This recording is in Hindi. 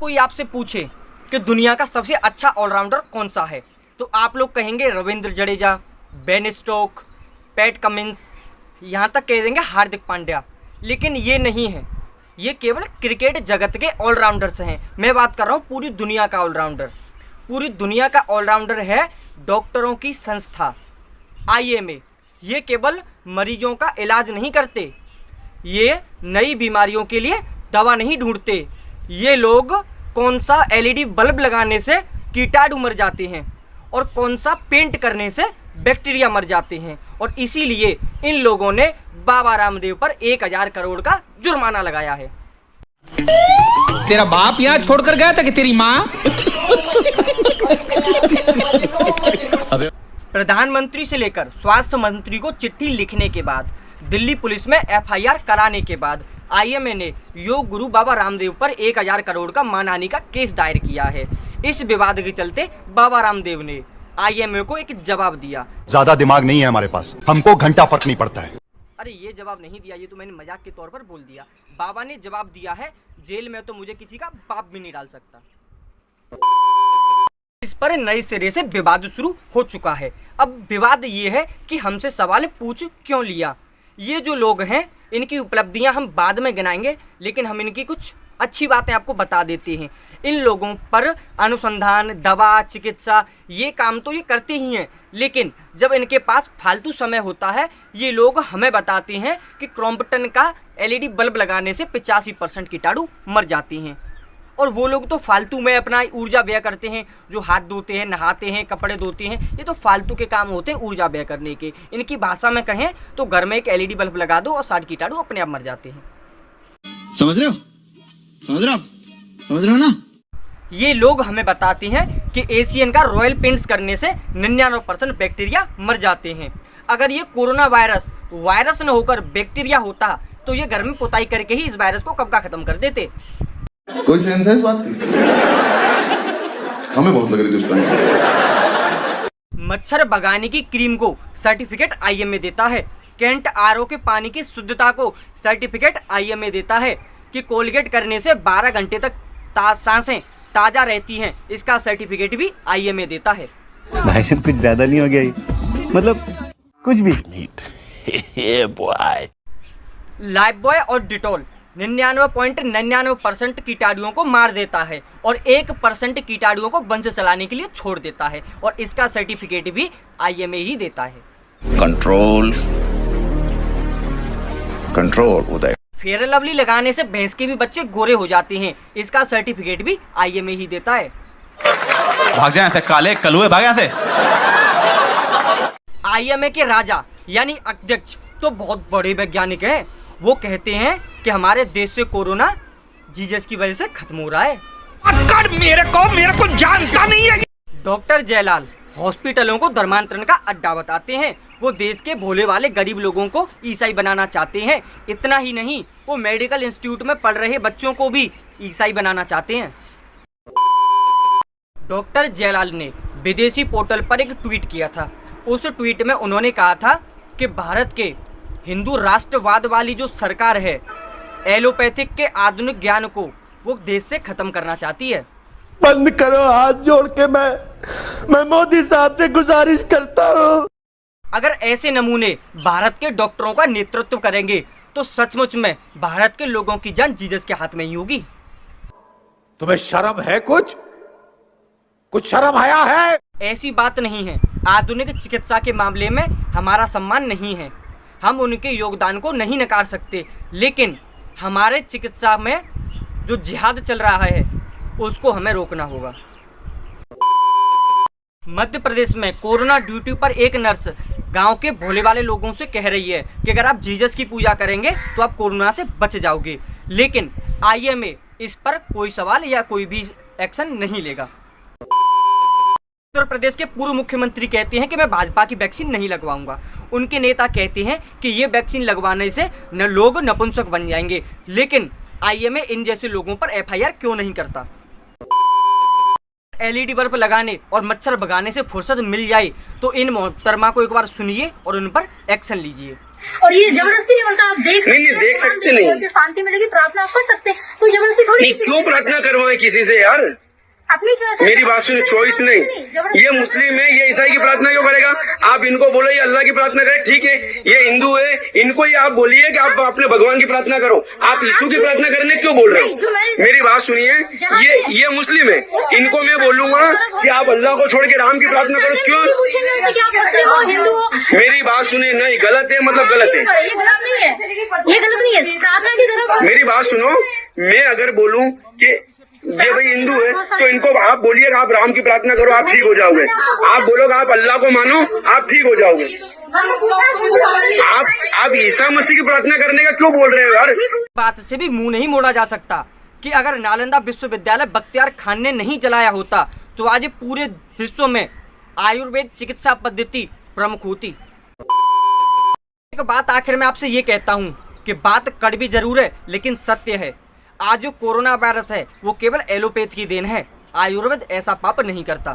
कोई आपसे पूछे कि दुनिया का सबसे अच्छा ऑलराउंडर कौन सा है तो आप लोग कहेंगे Ravindra Jadeja, Ben Stoke, Pat Cummins, यहाँ तक कह देंगे हार्दिक पांड्या। लेकिन ये नहीं है, ये केवल क्रिकेट जगत के ऑलराउंडर्स हैं। मैं बात कर रहा हूँ पूरी दुनिया का ऑलराउंडर। पूरी दुनिया का ऑलराउंडर है डॉक्टरों की संस्था IMA। ये केवल मरीजों का इलाज नहीं करते, ये नई बीमारियों के लिए दवा नहीं ढूंढते। ये लोग कौन सा LED बल्ब लगाने से कीटाणु मर जाते हैं और कौन सा पेंट करने से बैक्टीरिया मर जाते हैं, और इसीलिए इन लोगों ने बाबा रामदेव पर 1000 करोड़ का जुर्माना लगाया है। तेरा बाप यहाँ छोड़कर गया था कि तेरी माँ? प्रधानमंत्री से लेकर स्वास्थ्य मंत्री को चिट्ठी लिखने के बाद, दिल्ली पुलिस में FIR कराने के बाद IMA ने योग गुरु बाबा रामदेव पर 1000 करोड़ का मानहानि का केस दायर किया है। इस विवाद के चलते बाबा रामदेव ने IMA को एक जवाब दिया। ज्यादा दिमाग नहीं है हमारे पास, हमको घंटा फर्क नहीं पड़ता है। अरे ये जवाब नहीं दिया, ये तो मैंने मजाक के तौर पर बोल दिया। बाबा ने जवाब दिया है, जेल में तो मुझे किसी का बाप भी नहीं डाल सकता। इस पर नए सिरे से विवाद शुरू हो चुका है। अब विवाद ये है कि हमसे सवाल पूछ क्यों लिया। ये जो लोग हैं इनकी उपलब्धियां हम बाद में गिनाएंगे, लेकिन हम इनकी कुछ अच्छी बातें आपको बता देते हैं। इन लोगों पर अनुसंधान, दवा, चिकित्सा ये काम तो ये करते ही हैं, लेकिन जब इनके पास फालतू समय होता है ये लोग हमें बताते हैं कि क्रॉम्पटन का LED बल्ब लगाने से 85% कीटाणु मर जाती हैं। और वो लोग तो फालतू में अपना ऊर्जा व्यय करते हैं, जो हाथ धोते हैं, नहाते हैं, कपड़े धोते हैं, ये तो फालतू के काम होते हैं ऊर्जा व्यय करने के। इनकी भाषा में कहें तो घर में एक LED बल्ब लगा दो और 60 कीटाणु अपने आप मर जाते हैं। समझ रहे हो? समझ रहे हो ना? ये लोग हमें बताते हैं कि एशियन का रॉयल पेंट्स करने से 99% बैक्टीरिया मर जाते हैं। अगर ये कोरोना वायरस न होकर बैक्टीरिया होता तो ये घर में पुताई करके ही इस वायरस को कब का खत्म कर देते। कोई सेंस है इस बात की? हमें बहुत लग रही थी। मच्छर भगाने की क्रीम को सर्टिफिकेट IMA देता है। कैंट RO के पानी की शुद्धता को सर्टिफिकेट IMA देता है कि कोलगेट करने से 12 घंटे तक सांसें ताज़ा रहती हैं, इसका सर्टिफिकेट भी IMA देता है। भाई साहब कुछ ज्यादा नहीं हो गया ये? मतलब कुछ भी। लाइफ बॉय और डिटॉल 99.99% कीटाणुओं को मार देता है और 1% कीटाणुओं को वंश चलाने के लिए छोड़ देता है, और इसका सर्टिफिकेट भी IMA ही देता है। कंट्रोल उदय। फेयर लवली लगाने से भैंस के भी बच्चे गोरे हो जाते हैं, इसका सर्टिफिकेट भी IMA ही देता है। भाग जाए ऐसे काले कलुए, भाग यहाँ से। IMA के राजा यानी अध्यक्ष तो बहुत बड़े वैज्ञानिक हैं। वो कहते हैं कि हमारे देश से कोरोना जीसस की वजह से खत्म हो रहा है। मेरे को जानता नहीं है। डॉक्टर जयलाल हॉस्पिटलों को धर्मांतरण का अड्डा बताते हैं। वो देश के भोले वाले गरीब लोगों को ईसाई बनाना चाहते हैं। इतना ही नहीं, वो मेडिकल इंस्टीट्यूट में पढ़ रहे बच्चों को भी ईसाई बनाना चाहते हैं। डॉक्टर जयलाल ने विदेशी पोर्टल पर एक ट्वीट किया था। उस ट्वीट में उन्होंने कहा था कि भारत के हिंदू राष्ट्रवाद वाली जो सरकार है, एलोपैथिक के आधुनिक ज्ञान को वो देश से खत्म करना चाहती है। बंद करो, हाथ जोड़ के मैं मोदी साहब से गुजारिश करता हूँ। अगर ऐसे नमूने भारत के डॉक्टरों का नेतृत्व करेंगे तो सचमुच में भारत के लोगों की जान जीसस के हाथ में ही होगी। तुम्हें शर्म है? कुछ शर्म आया है? ऐसी बात नहीं है। आधुनिक चिकित्सा के मामले में हमारा सम्मान नहीं है, हम उनके योगदान को नहीं नकार सकते, लेकिन हमारे चिकित्सा में जो जिहाद चल रहा है उसको हमें रोकना होगा। मध्य प्रदेश में कोरोना ड्यूटी पर एक नर्स गांव के भोले वाले लोगों से कह रही है कि अगर आप जीसस की पूजा करेंगे तो आप कोरोना से बच जाओगे, लेकिन IMA इस पर कोई सवाल या कोई भी एक्शन नहीं लेगा। उत्तर प्रदेश के पूर्व मुख्यमंत्री कहते हैं कि मैं भाजपा की वैक्सीन नहीं लगवाऊंगा। उनके नेता कहते हैं कि ये वैक्सीन लगवाने से लोग नपुंसक बन जाएंगे, लेकिन IMA इन जैसे लोगों पर FIR क्यों नहीं करता। LED बल्ब लगाने और मच्छर भगाने से फुर्सत मिल जाए तो इन मोहतरमा को एक बार सुनिए और उन पर एक्शन लीजिए। और ये जबरदस्ती नहीं होता, आप देख नहीं देख सकते नहीं, शांति मिलेगी, प्रार्थना आप कर सकते हैं, कोई जबरदस्ती थोड़ी। नहीं क्यों प्रार्थना करवाएं किसी से यार, अपनी चॉइस। मेरी बात सुनिए, चॉइस नहीं, ये मुस्लिम है ये ईसाई की प्रार्थना क्यों करेगा? आप इनको बोलो ये अल्लाह की प्रार्थना करे, ठीक है, ये हिंदू है इनको ये आप बोलिए कि आप अपने भगवान की प्रार्थना करो, आप यीशु की प्रार्थना करने क्यों बोल रहे हो? मेरी बात सुनिए, ये मुस्लिम है, इनको मैं बोलूंगा कि आप अल्लाह को छोड़ के राम की प्रार्थना करो, क्यों? मेरी बात सुनिए, नहीं गलत है, मतलब गलत है, ये गलत नहीं है, ये गलत नहीं है, प्रार्थना की तरफ। मेरी बात सुनो, मैं अगर बोलूं कि ये भाई हिंदू है तो इनको आप बोलिए आप राम की प्रार्थना करो, आप ठीक हो जाओगे, आप बोलोगे आप अल्लाह को मानो, आप ठीक हो जाओगे, आप ईसा मसीह की प्रार्थना करने का क्यों बोल रहे हो यार? बात से भी मुंह नहीं मोड़ा जा सकता कि अगर नालंदा विश्वविद्यालय बख्तियार खान ने नहीं जलाया होता तो आज ये पूरे विश्व में आयुर्वेद चिकित्सा पद्धति प्रमुख होती। एक बात आखिर में आपसे ये कहता हूँ कि बात कड़वी जरूर है लेकिन सत्य है। आज जो कोरोना वायरस है वो केवल एलोपैथ की देन है, आयुर्वेद ऐसा पाप नहीं करता।